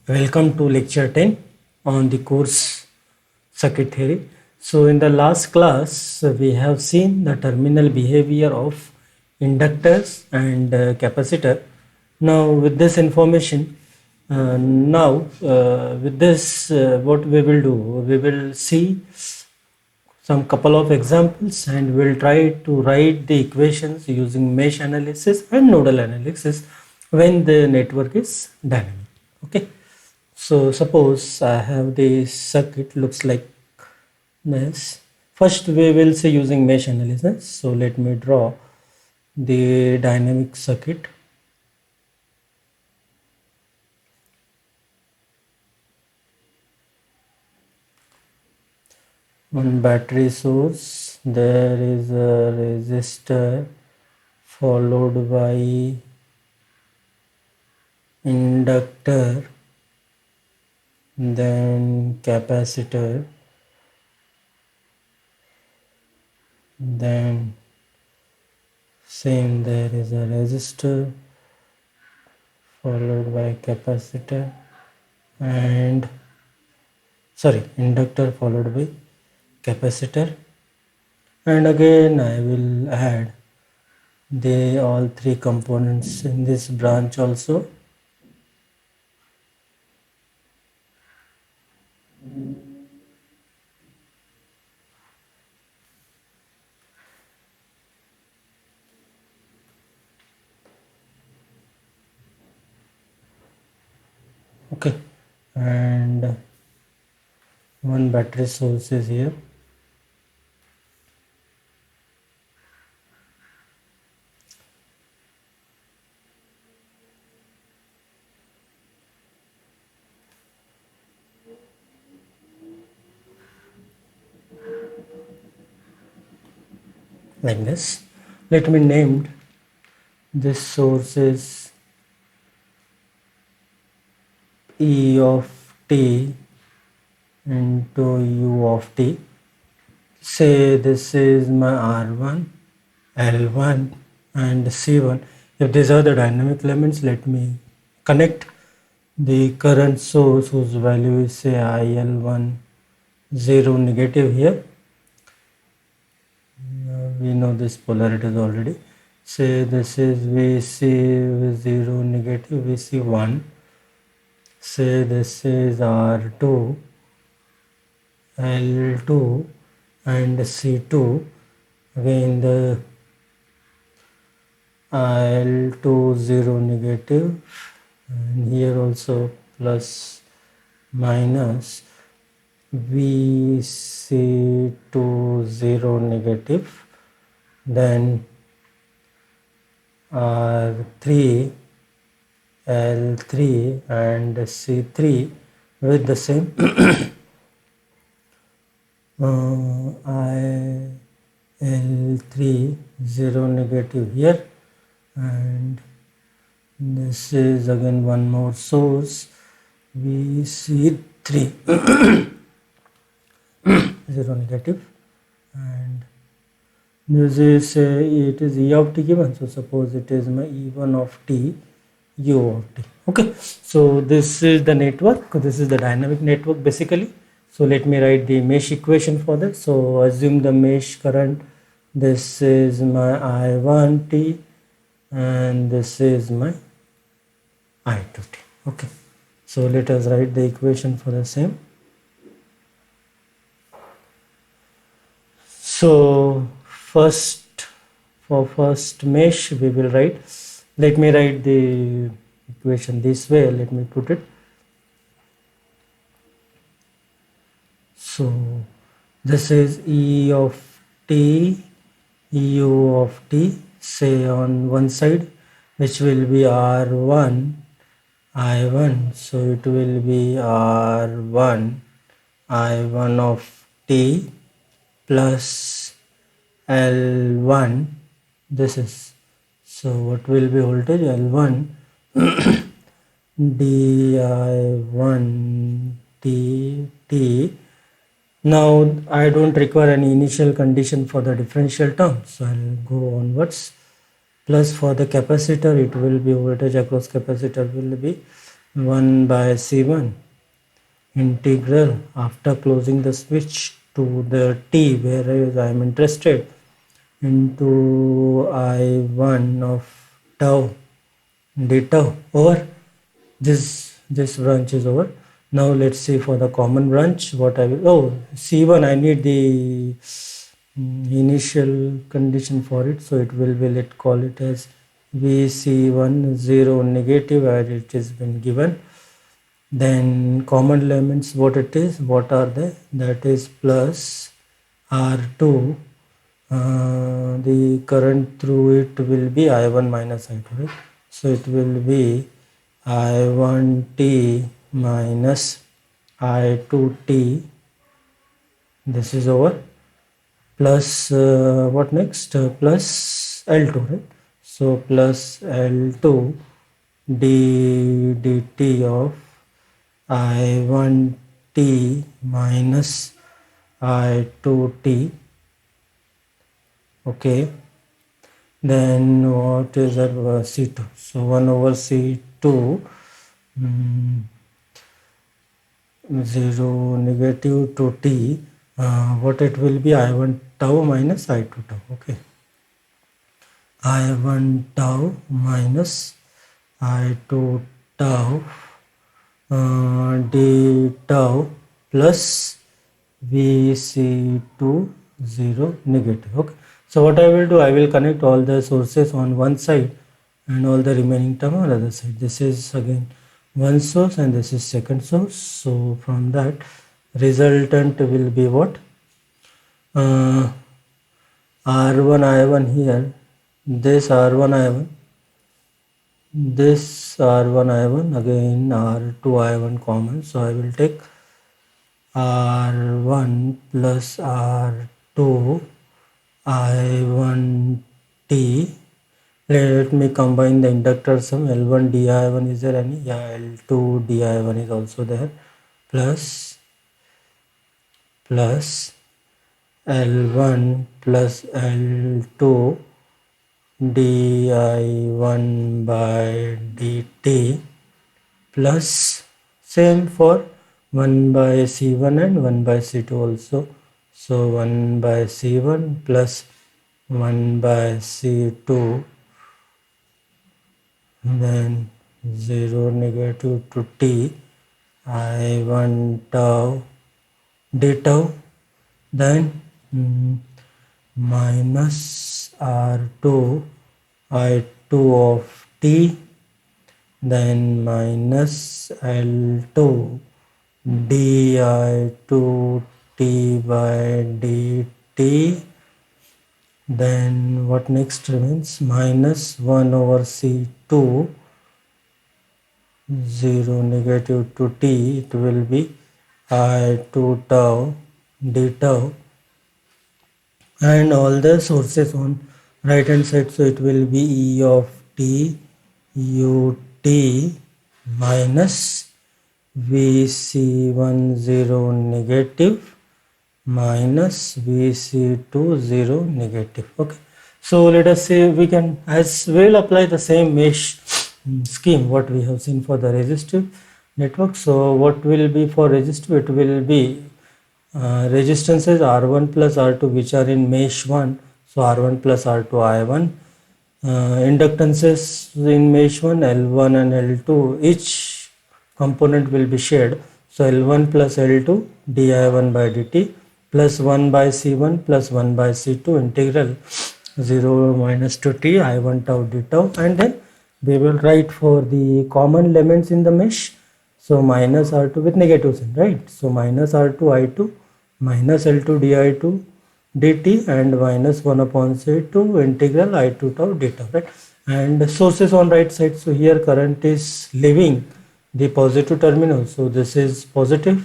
Welcome to lecture 10 on the course circuit theory. So in the last class we have seen the terminal behavior of inductors and capacitor. Now with this information, what we will do, we will see some couple of examples and we'll try to write the equations using mesh analysis and nodal analysis when the network is dynamic. Okay. So suppose I have this circuit looks like this. First we will say using mesh analysis. So let me draw the dynamic circuit. One battery source, there is a resistor followed by inductor, then capacitor, then same there is a resistor followed by capacitor and inductor followed by capacitor, and again I will add the all three components in this branch also. Okay, and one battery source is here. Like this. Let me name this source is E of t into U of t. Say this is my R1, L1 and C1. If these are the dynamic elements, let me connect the current source whose value is say IL1 0 negative here. We know this polarities already. Say this is VC 0 negative, VC1. Say this is R2, L2 and C2. Again the L2 0 negative, and here also plus minus VC2 0 negative, then R3, L3 and C3 with the same IL3 0 negative here, and this is again one more source VC3 0 negative, and this is it is E of t given, so suppose it is my E1 of t, U of t. Okay, so this is the network, this is the dynamic network basically. So let me write the mesh equation for that. So assume the mesh current, this is my I1t and this is my I2t. Okay, so let us write the equation for the same. So for first mesh we will write, let me write the equation this way, let me put it. So this is E of t, U of t, say on one side, which will be R1, I1, so it will be R1, I1 of t plus L1, this is, so what will be voltage? L1 di1 dt. Now I don't require any initial condition for the differential term, so I'll go onwards. Plus for the capacitor it will be voltage across capacitor will be 1 by C1 integral after closing the switch to the t where I am interested into I1 of tau d tau over this branch is over. Now let's see for the common branch what I will, C1 I need the initial condition for it, so it will be, let's call it as VC1 0 negative as it has been given. Then common elements, what it is, what are they, that is plus R2, the current through it will be I1 minus I2, right? So it will be I1t minus I2t, this is over, plus what next, plus L2, right? So plus L2 dt of I1t minus I2t. Okay, then what is that, C2, so 1 over C2 0 negative to t, what it will be, I1 tau minus I2 tau. Okay, I1 tau minus I2 tau d tau plus Vc2 0 negative. Okay, so what I will do, I will connect all the sources on one side and all the remaining term on the other side. This is again one source and this is second source. So from that resultant will be what, R1 I1 here, this R1 I1, this R1 I1, again R2 I1 common, so I will take R1 plus R2 I1t. Let me combine the inductor sum, L1 di1 is there any, yeah, L2 di1 is also there, plus L1 plus L2 di1 by dt plus same for 1 by C1 and 1 by C2 also. So 1 by C1 plus 1 by C2, then 0 negative to t, I1 tau d tau, then minus R2 I2 of t, then minus L2 di2 t by dt, then what next remains, minus 1 over C2 0 negative to t, it will be I2 tau d tau, and all the sources on right hand side, so it will be E of t ut minus Vc1 0 negative minus Vc2 0 negative. Okay, so let us say we can as well apply the same mesh scheme what we have seen for the resistive network. So what will be for resistive, it will be resistances R1 plus R2 which are in mesh 1, so R1 plus R2 I1, inductances in mesh 1 L1 and L2, each component will be shared, so L1 plus L2 di1 by dt plus 1 by C1 plus 1 by C2 integral 0 minus to t I1 tau d tau, and then we will write for the common elements in the mesh, so minus R2 with negative sign, right, so minus R2 I2 minus L2 di2 dt and minus 1 upon C2 integral I2 tau d tau, right, and sources on right side, so here current is leaving the positive terminal, so this is positive.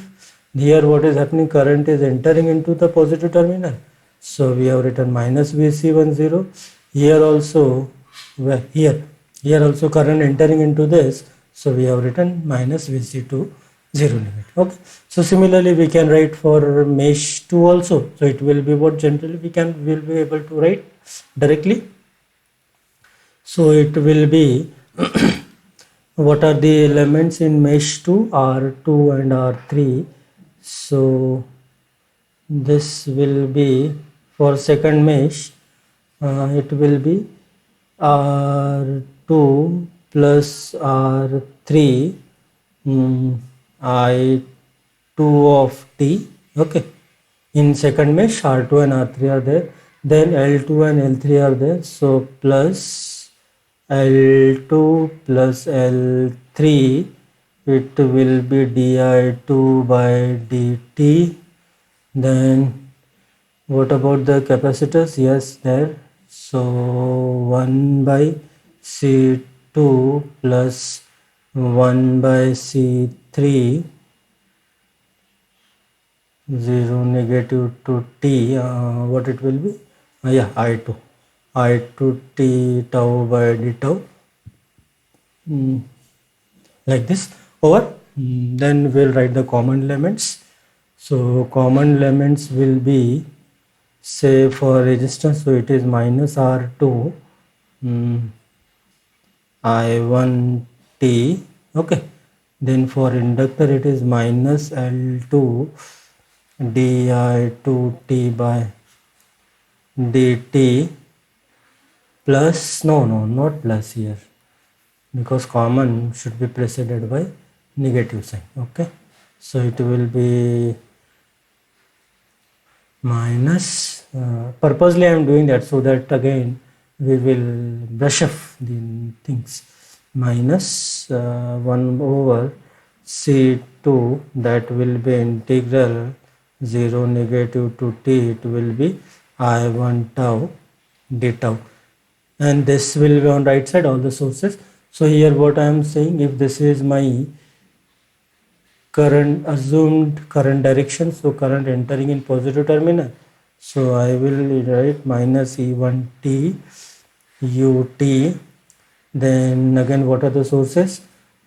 Here what is happening, current is entering into the positive terminal, so we have written minus Vc1 0, here also, well, here also current entering into this, so we have written minus Vc2 0 negative. Okay, so similarly we can write for mesh 2 also, so it will be what generally will be able to write directly, so it will be what are the elements in mesh 2? R2 and R3. So this will be for second mesh, it will be R2 plus R3 I2 of T. Okay, in second mesh R2 and R3 are there, then L2 and L3 are there, so plus L2 plus L3, it will be di2 by dt. Then what about the capacitors? Yes, there. So 1 by C2 plus 1 by C3, 0 negative to T, what it will be? Yeah, I2 T tau by d tau, like this, over. Then we'll write the common elements. So common elements will be, say for resistance, so it is minus R2 I1T. Okay, then for inductor it is minus L2 di2t by dt plus, no, not plus here, because common should be preceded by negative sign. Okay, so it will be minus, purposely I am doing that so that again we will brush off the things, minus 1 over C2, that will be integral 0 negative to t, it will be I1 tau d tau, and this will be on right side all the sources. So here what I am saying, if this is my current, assumed current direction, so current entering in positive terminal, so I will write minus E1t ut. Then again, what are the sources?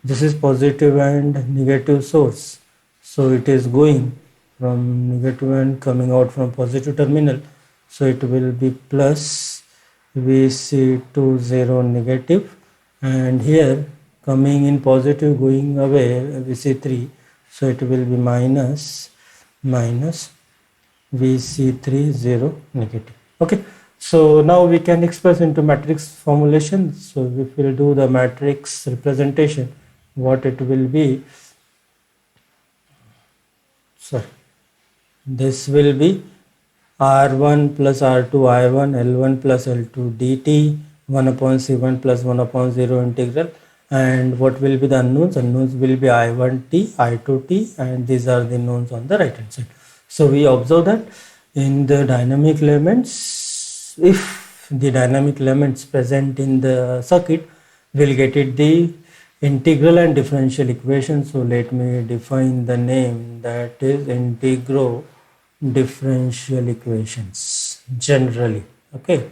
This is positive and negative source, so it is going from negative and coming out from positive terminal, so it will be plus Vc2 0 negative, and here coming in positive going away Vc3, so it will be minus Vc3 0 negative. Okay, so now we can express into matrix formulation. So if we will do the matrix representation, what it will be, so this will be R1 plus R2 I1 L1 plus L2 dt 1 upon C1 plus 1 upon 0 integral, and what will be the unknowns? Unknowns will be I1t, I2t, and these are the knowns on the right hand side. So we observe that in the dynamic elements, if the dynamic elements present in the circuit, we'll get it the integral and differential equation. So let me define the name, that is integral differential equations generally. Okay,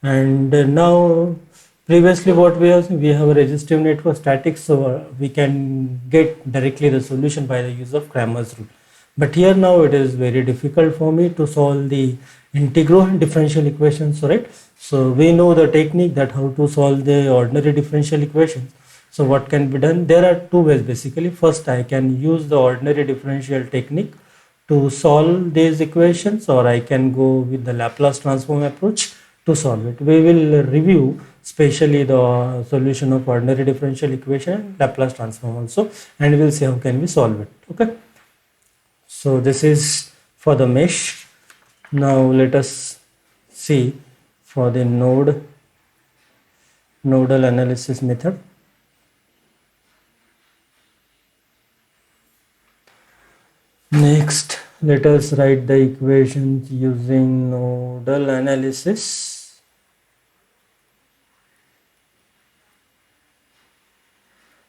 and now previously what we have a resistive network static, so we can get directly the solution by the use of Cramer's rule. But here now it is very difficult for me to solve the integral and differential equations, right? So we know the technique that how to solve the ordinary differential equations. So what can be done? There are two ways basically. First, I can use the ordinary differential technique to solve these equations, or I can go with the Laplace transform approach to solve it. We will review especially the solution of ordinary differential equation, Laplace transform also, and we'll see how can we solve it. Okay, so this is for the mesh. Now let us see for the nodal analysis method. Next, let us write the equations using nodal analysis.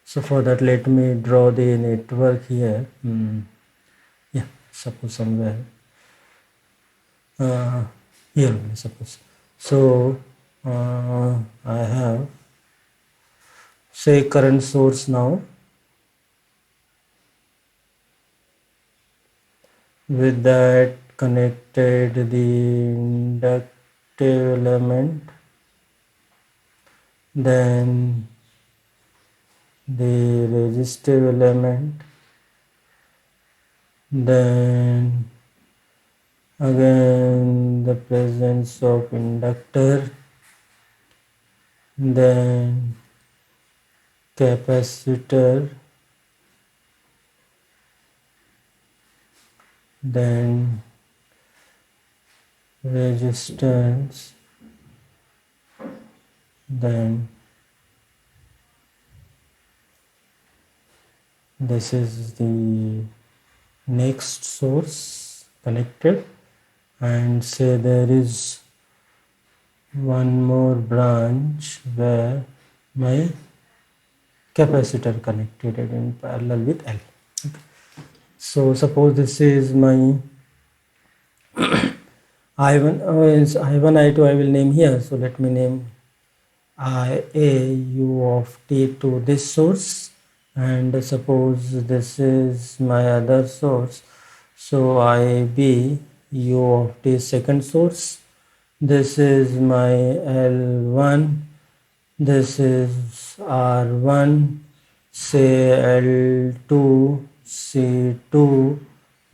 So for that, let me draw the network here. Yeah, suppose somewhere here only, suppose. So I have, say, current source now. With that connected the inductive element, then the resistive element, then again the presence of inductor, then capacitor, then resistance, then this is the next source connected, and say there is one more branch where my capacitor connected it in parallel with L. Okay. So suppose this is my I1, I1, I2 I will name here. So let me name IA U of t to this source, and suppose this is my other source. So IB U of t second source. This is my L1. This is R1. Say L2, C2.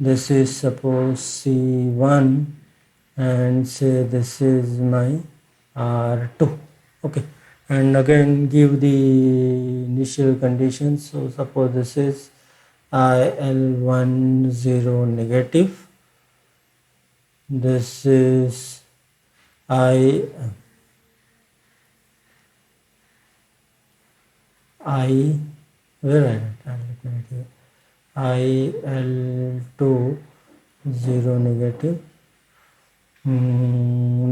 This is suppose C1, and say this is my R2. Okay, and again give the initial conditions. So suppose this is IL10 negative, this is I where let me write here, IL2 negative.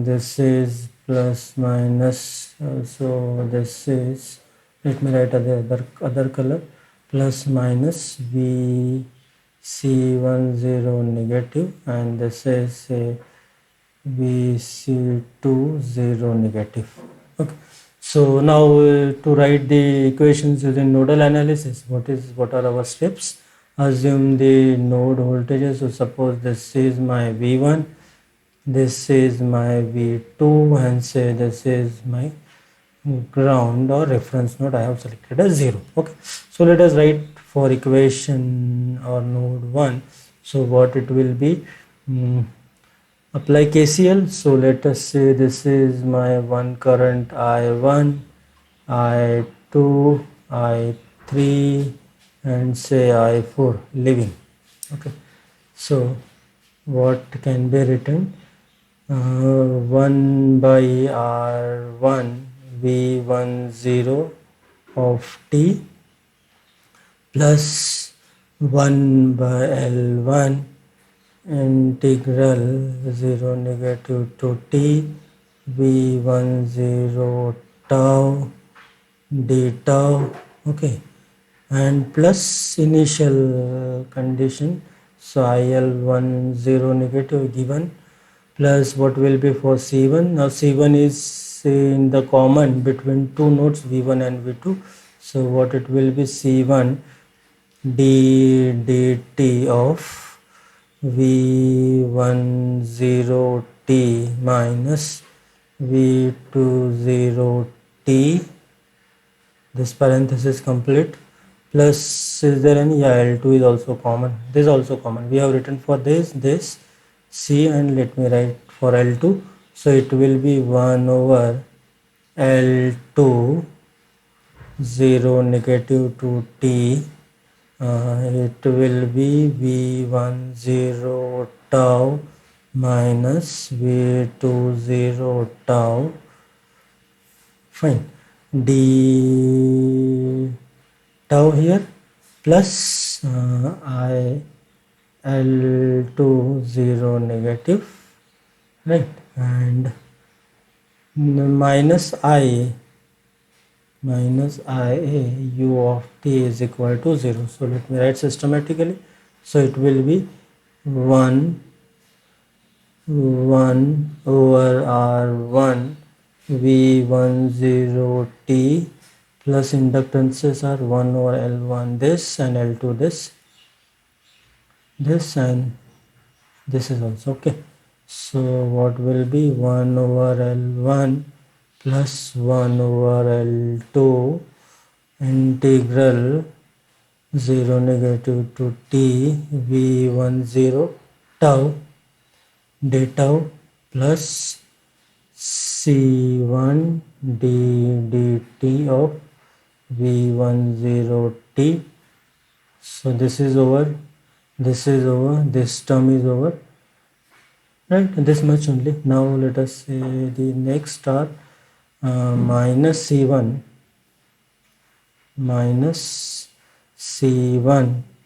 This is plus minus, so this is, let me write other color, plus minus VC10 negative, and this is VC20 negative. Okay, so now to write the equations using nodal analysis, what are our steps? Assume the node voltages. So suppose this is my V1, this is my V2, and say this is my ground or reference node I have selected as 0. Okay, so let us write for equation or node 1. So what it will be, apply KCL. So let us say this is my one current I1, I2, I3, and say I4 living. Okay, so what can be written, 1 by R1 V10 of t plus 1 by L1 integral 0 negative to t V10 tau d tau. Okay, and plus initial condition, so IL10 negative given, plus what will be for C1. Now C1 is in the common between two nodes V1 and V2, so what it will be, C1 d dt of V10 t minus V20 t, this parenthesis complete, plus is there any, yeah, L2 is also common, this is also common, we have written for this C, and let me write for L2. So it will be 1 over L2 0 negative to t, it will be V10 tau minus V20 tau, fine, d tau here, plus L2 0 negative, right, and minus IA U of t is equal to 0. So let me write systematically. So it will be 1 over R1 V10 t plus inductances are 1 over L1 this, and L2 this, and this is also okay. So what will be 1 over L1 plus 1 over L2, integral 0 negative to t v10 tau d tau plus c1 d dt of v10 t. So this is over, this is over, this term is over, right? This much only. Now let us say the next are minus c1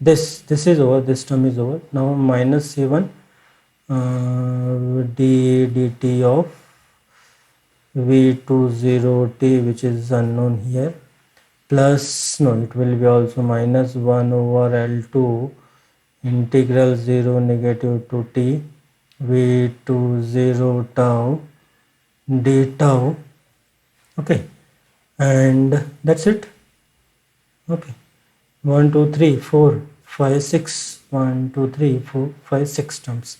this is over, this term is over. Now minus c1 d dt of v20t, which is unknown here, plus no, it will be also minus 1 over L2 integral 0 negative to t v20 tau d tau. Okay, and that's it. Okay, 1 2 3 4 5 6 1 2 3 4 5 6 terms,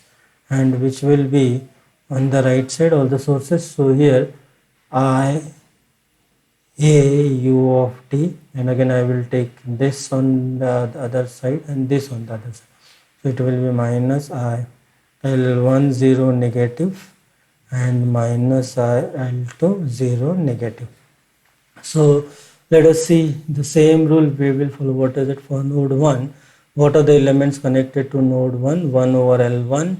and which will be on the right side all the sources. So here I a u of t, and again I will take this on the other side and this on the other side. So it will be minus I L1 0 negative and minus I L2 0 negative. So let us see the same rule we will follow. What is it for node 1? What are the elements connected to node 1? 1 over L1,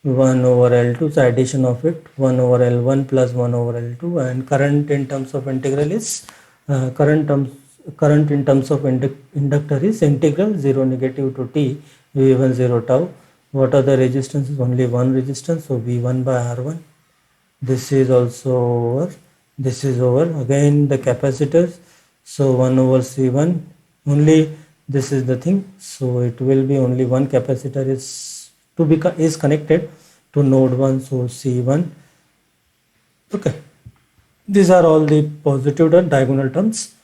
1 over L2, so addition of it, 1 over L1 plus 1 over L2, and current in terms of integral is current in terms of inductor is integral 0 negative to t v10 tau. What are the resistances? Only one resistance, so v1 by r1. This is also over, this is over. Again the capacitors, so 1 over c1 only, this is the thing. So it will be only one capacitor is connected to node 1, so c1. Okay, these are all the positive diagonal terms.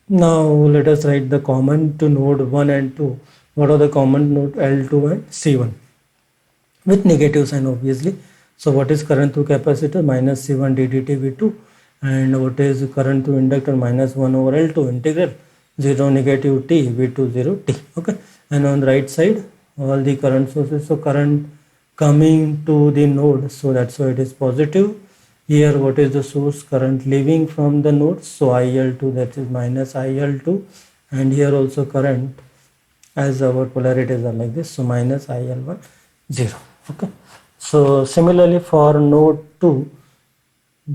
Now let us write the common to node 1 and 2. What are the common node L2 and c1 with negative sign obviously. So what is current through capacitor? Minus c1 d dt v2. And what is current through inductor? Minus 1 over L2 integral 0 negative t v20 t. Okay, and on the right side all the current sources. So current coming to the node, so that's why it is positive. Here what is the source? Current leaving from the node, so IL2, that is minus IL2. And here also current, as our polarities are like this, so minus IL1 0. Okay, so similarly for node 2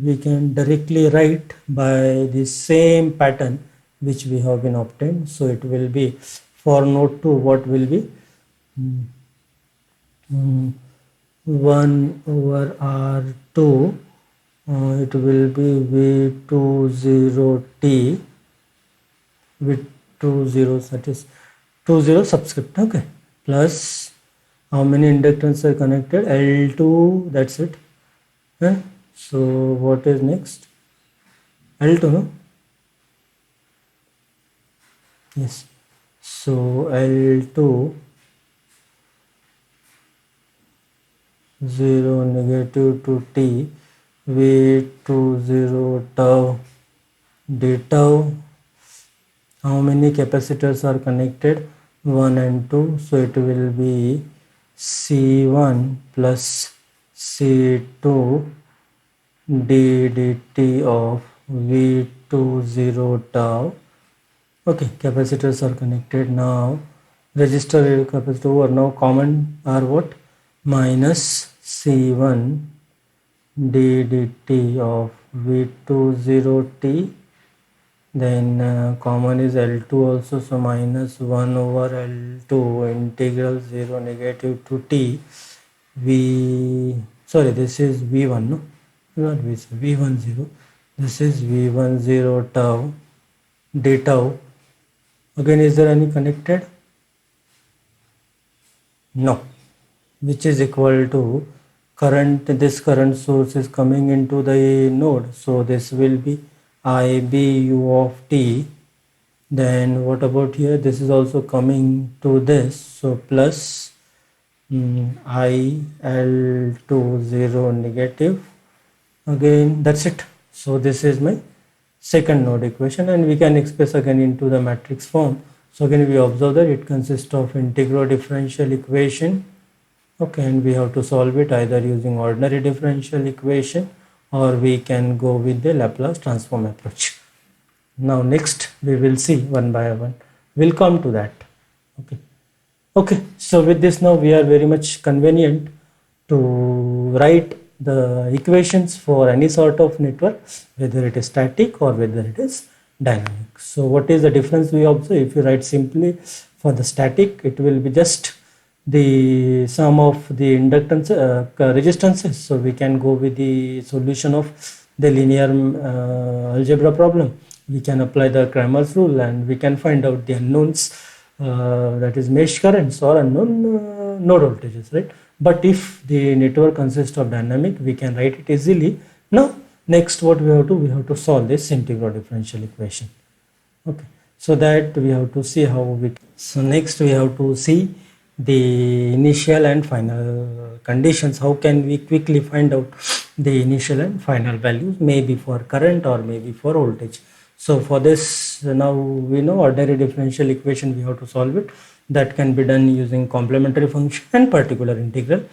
we can directly write by the same pattern which we have been obtained. So it will be for node 2, what will be 1 over r2, it will be v20t with 20, that is 20 subscript. Okay, plus how many inductance are connected? L2, that's it. So what is next? L2, no? Yes, so L2 0 negative to t v20 tau d tau. How many capacitors are connected? 1 and 2, so it will be c1 plus c2 d dt of v20 tau. Okay, capacitors are connected. Now resistor capacitor over. Now common are what? Minus c1 d dt of v20t. Then common is L2 also, so minus 1 over L2 integral 0 negative to t this is v1, no, not v10, this is v10 tau d tau. Again, is there any connected? No, which is equal to current, this current source is coming into the node, so this will be IBU of t. Then what about here? This is also coming to this, so plus IL2 0 negative. Again, that's it. So this is my second node equation, and we can express again into the matrix form. So again we observe that it consists of integral differential equation. Okay, and we have to solve it either using ordinary differential equation, or we can go with the Laplace transform approach. Now next we will see one by one. We'll come to that. Okay, so with this now we are very much convenient to write the equations for any sort of network, whether it is static or whether it is dynamic. So what is the difference we observe? If you write simply for the static, it will be just the sum of the inductance resistances. So we can go with the solution of the linear algebra problem. We can apply the Cramer's rule and we can find out the unknowns, that is mesh currents or unknown node voltages, right? But if the network consists of dynamic, we can write it easily. Now next what we have to, we have to solve this integral differential equation. Okay, so that we have to see how we, so next we have to see the initial and final conditions. How can we quickly find out the initial and final values, maybe for current or maybe for voltage? So for this, now we know ordinary differential equation, we have to solve it. That can be done using complementary function and particular integral.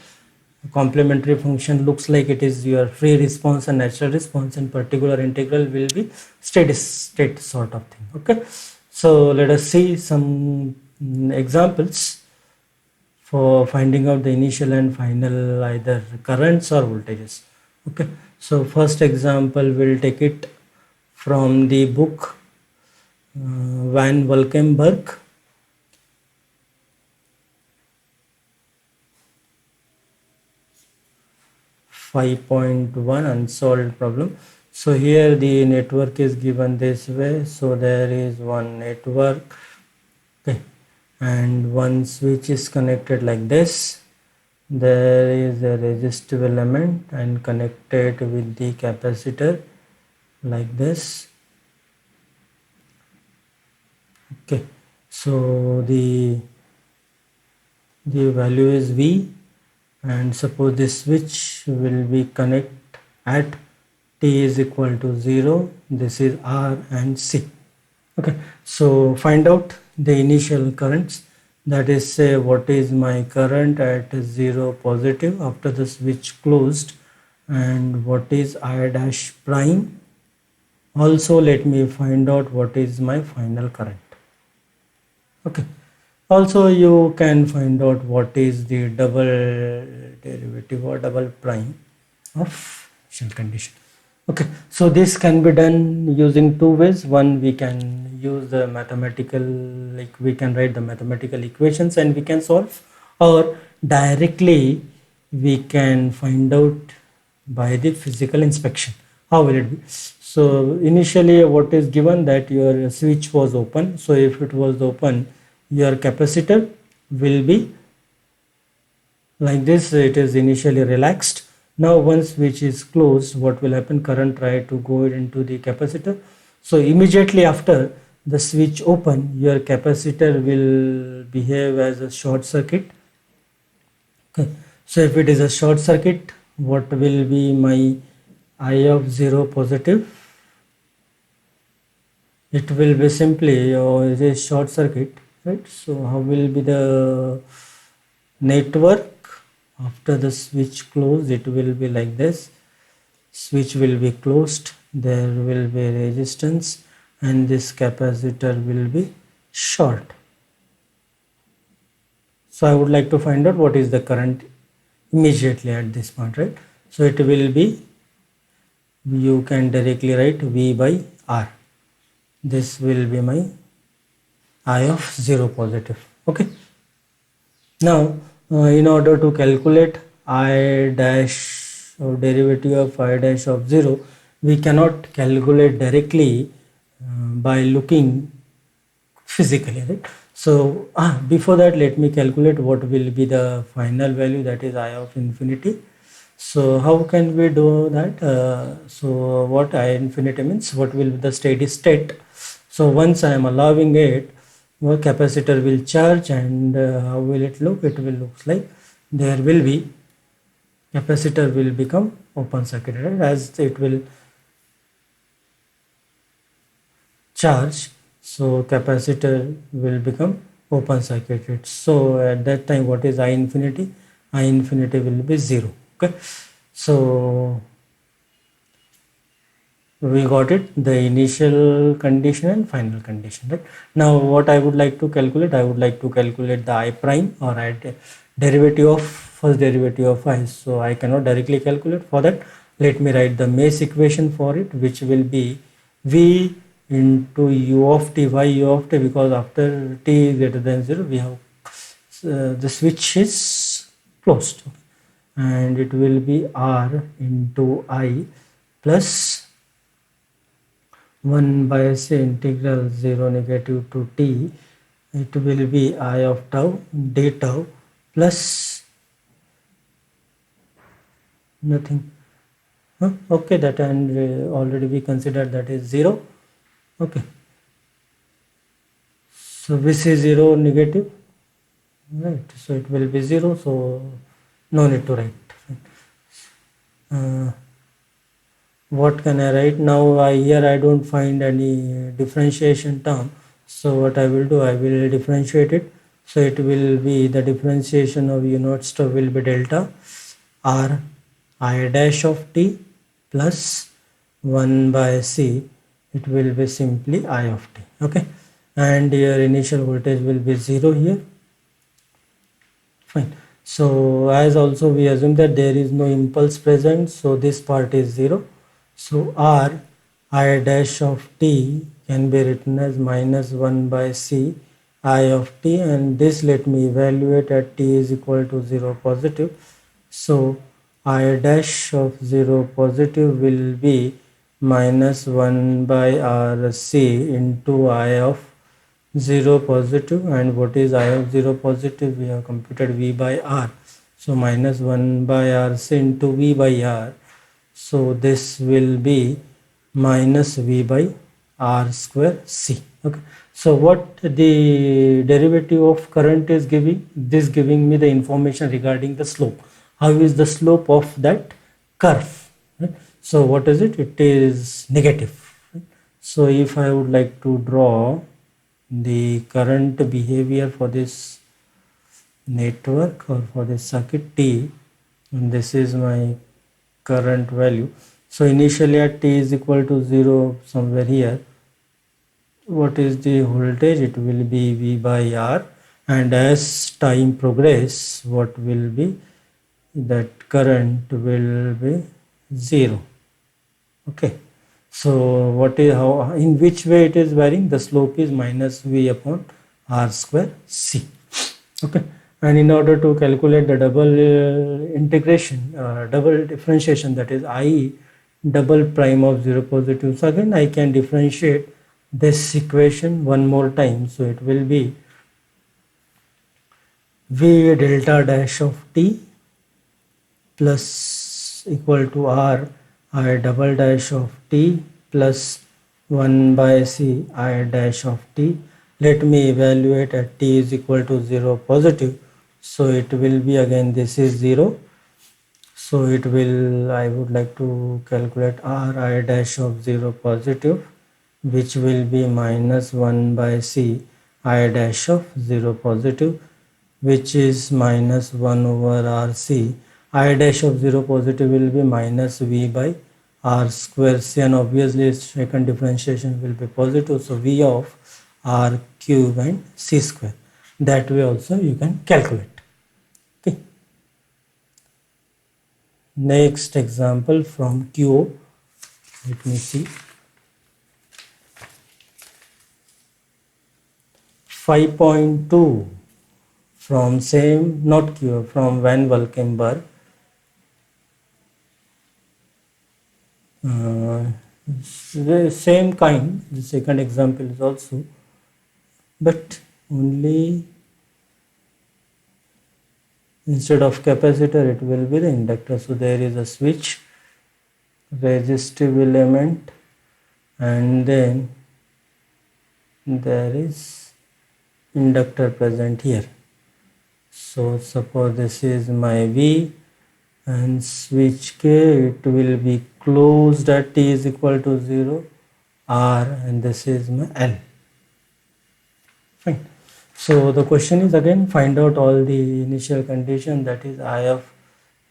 Complementary function looks like it is your free response and natural response, and particular integral will be steady state sort of thing. Okay, so let us see some examples for finding out the initial and final either currents or voltages. Okay, so first example we'll take it from the book Van Valkenburg. .1 unsolved problem. So here the network is given this way. So there is one network, okay, and one switch is connected like this. There is a resistive element and connected with the capacitor like this. Okay, so the value is V, and suppose this switch will be connect at t is equal to 0. This is R and C. Okay, so find out the initial currents, that is, say what is my current at 0 positive after the switch closed, and what is I dash prime. Also let me find out what is my final current. Okay, also you can find out what is the double derivative or double prime of initial condition. Okay, so this can be done using two ways. One, we can use the mathematical, like we can write the mathematical equations and we can solve, or directly we can find out by the physical inspection. How will it be? So initially what is given, that your switch was open. So if it was open, your capacitor will be like this, it is initially relaxed. Now once switch is closed, what will happen? Current try to go into the capacitor. So immediately after the switch open, your capacitor will behave as a short circuit. Okay, so if it is a short circuit, what will be my I of 0 positive? It will be simply, it is short circuit, right? So how will be the network after the switch closed? It will be like this. Switch will be closed, there will be resistance, and this capacitor will be short. So I would like to find out what is the current immediately at this point, right? So it will be, you can directly write V by R. This will be my I of 0 positive. Okay, now in order to calculate I dash or derivative of I dash of 0, we cannot calculate directly by looking physically, right? So before that, let me calculate what will be the final value, that is I of infinity. So how can we do that? So what I infinity means, what will be the steady state? So once I am allowing it, what capacitor will charge, and how will it look? It will look like there will be, capacitor will become open circuit, right? As it will charge, so capacitor will become open circuited. So at that time, what is I infinity? I infinity will be 0. Okay, so we got it, the initial condition and final condition, right? Now what I would like to calculate, I would like to calculate the I prime, or derivative of first derivative of I. So I cannot directly calculate. For that, let me write the Mace equation for it, which will be V into U of t by U of t, because after t is greater than 0 we have the switch is closed, and it will be R into I plus 1 by say integral 0 negative to t, it will be I of tau d tau plus nothing. Okay, that, and already we considered that is 0. Okay, so this is 0 negative, right? So it will be 0, so no need to write. What can I write now? Here I don't find any differentiation term, so what I will do, I will differentiate it. So it will be the differentiation of U naught stop will be delta R I dash of t plus 1 by C, it will be simply I of t. Okay, and your initial voltage will be 0 here. Fine. So as also we assume that there is no impulse present, so this part is 0. So R I dash of t can be written as minus 1 by C I of t, and this let me evaluate at t is equal to 0 positive. So I dash of 0 positive will be minus 1 by R C into I of 0 positive, and what is I of 0 positive? We have computed V by R. So minus 1 by R C into V by R. So this will be minus V by R square C. Okay. So what the derivative of current is giving? This giving me the information regarding the slope. How is the slope of that curve? Right? So what is it? It is negative. Right? So if I would like to draw the current behavior for this network or for this circuit T, and this is my current value. So initially at t is equal to 0, somewhere here, what is the voltage? It will be V by R, and as time progress, what will be that current will be 0. Okay, so what is, how, in which way it is varying? The slope is minus V upon R square C. Okay, and in order to calculate the double integration, double differentiation, that is I double prime of 0 positive, so again I can differentiate this equation one more time. So it will be V delta dash of t plus equal to R I double dash of t plus 1 by C I dash of t. Let me evaluate at t is equal to 0 positive. So it will be, again this is 0. So it will, I would like to calculate R I dash of 0 positive, which will be minus 1 by C I dash of 0 positive, which is minus 1 over R C. I dash of 0 positive will be minus V by R square C, and obviously second differentiation will be positive, so V of R cube and C square. That way also you can calculate. Okay. Next example from QO. Let me see. 5.2 from same, not QO, from Van Valkenburg. The same kind, the second example is also, but only instead of capacitor it will be the inductor. So there is a switch, resistive element, and then there is inductor present here. So suppose this is my V, and switch K, it will be closed at t is equal to 0. R and this is my L. Fine. So the question is again, find out all the initial condition, that is I of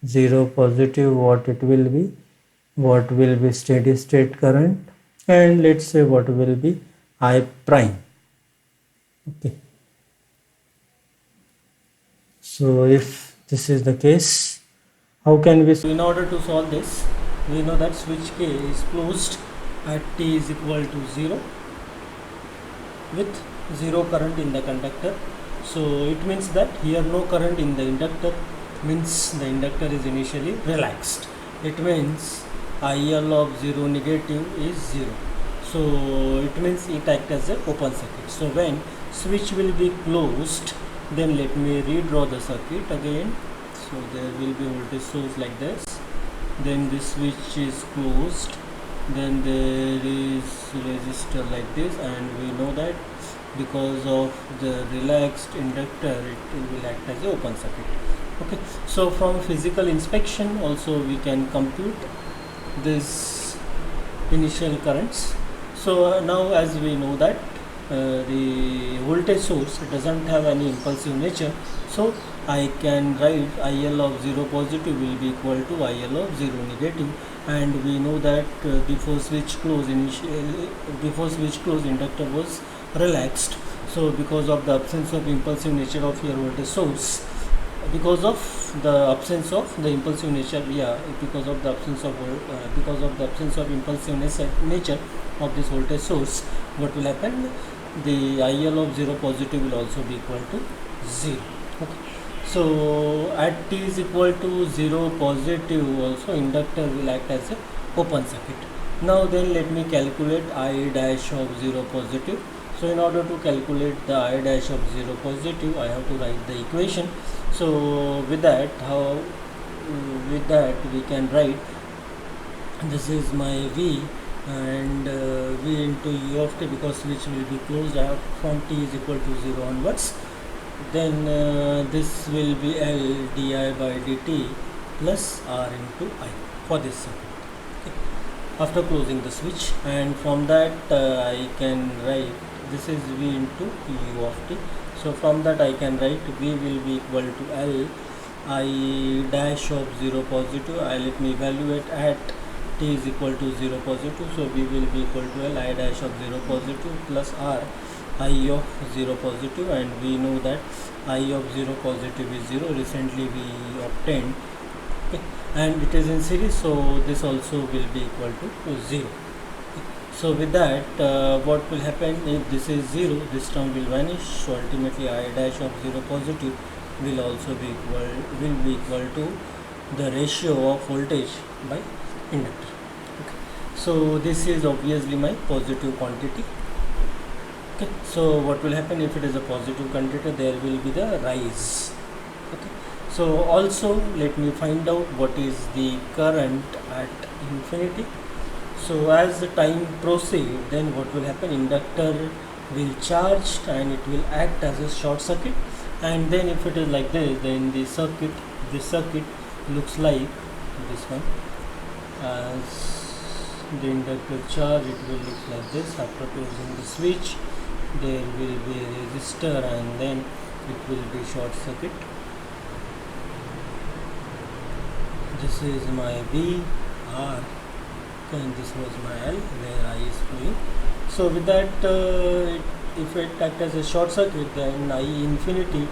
0 positive, what it will be, what will be steady state current, and let's say what will be I prime. Okay. So if this is the case, how can we, in order to solve this, we know that switch K is closed at t is equal to 0 with 0 current in the conductor. So it means that here no current in the inductor, means the inductor is initially relaxed. It means IL of 0 negative is 0. So it means it acts as a open circuit. So when switch will be closed, then let me redraw the circuit again. So there will be voltage source like this, then this switch is closed, then there is resistor like this, and we know that because of the relaxed inductor it will act as a open circuit. Okay, so from physical inspection also we can compute this initial currents. So now as we know that the voltage source doesn't have any impulsive nature, so I can write IL of 0 positive will be equal to IL of 0 negative, and we know that before switch close inductor was relaxed. So because of the absence of impulsive nature of your voltage source, because of the absence of the impulsive nature, because of the absence of impulsive nature of this voltage source, what will happen, the IL of 0 positive will also be equal to 0. Okay. So at t is equal to 0 positive also inductor will act as a open circuit. Now then let me calculate I dash of 0 positive. So in order to calculate the I dash of 0 positive, I have to write the equation. So with that we can write, this is my V, and V into U of t, because switch will be closed from t is equal to 0 onwards. Then this will be L di by dt plus R into I for this circuit. Okay. After closing the switch, and from that I can write, this is V into U of t. So from that I can write V will be equal to L I dash of 0 positive. Let me evaluate at t is equal to 0 positive. So V will be equal to L I dash of 0 positive plus R I of 0 positive, and we know that I of 0 positive is 0. Recently we obtained. Okay. And it is in series, so this also will be equal to 0. So with that what will happen, if this is 0, this term will vanish. So ultimately I dash of 0 positive will also be equal to the ratio of voltage by inductor. Okay. So this is obviously my positive quantity. Okay. So what will happen, if it is a positive quantity, there will be the rise. Okay. So also let me find out what is the current at infinity. So as the time proceeds, then what will happen, inductor will charge and it will act as a short circuit, and then if it is like this, then this circuit looks like this one. As the inductor charge, it will look like this. After closing the switch, there will be a resistor, and then it will be short circuit. This is my V, R, and this was my L, where I is flowing. So with that if it acts as a short circuit, then I infinity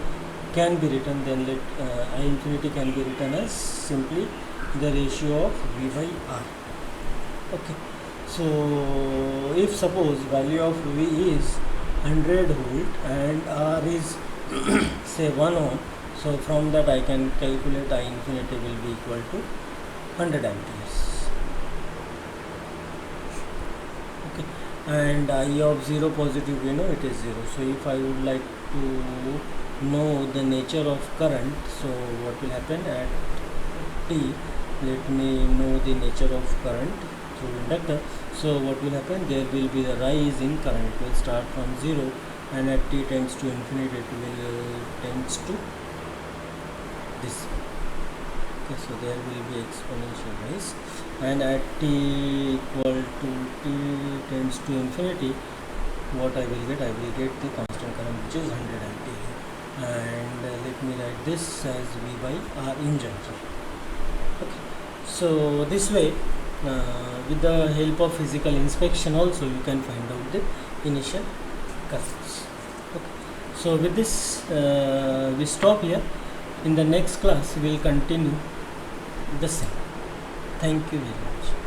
can be written, then I infinity can be written as simply the ratio of V by R. Okay. So if suppose value of V is 100 volt and R is say 1 ohm, so from that I can calculate I infinity will be equal to 100 amperes. Okay. And I of 0 positive, we know it is 0. So if I would like to know the nature of current, so what will happen at t, let me know the nature of current through inductor. So what will happen, there will be a rise in current. It will start from 0, and at t tends to infinity, it will tends to this. Okay, so there will be exponential rise, and at t equal to t tends to infinity, what I will get? I will get the constant current, which is 100 ampere, and let me write this as V by R in general. Okay, so this way, with the help of physical inspection also, you can find out the initial currents. Okay, so with this we stop here. In the next class we will continue the same. Thank you very much.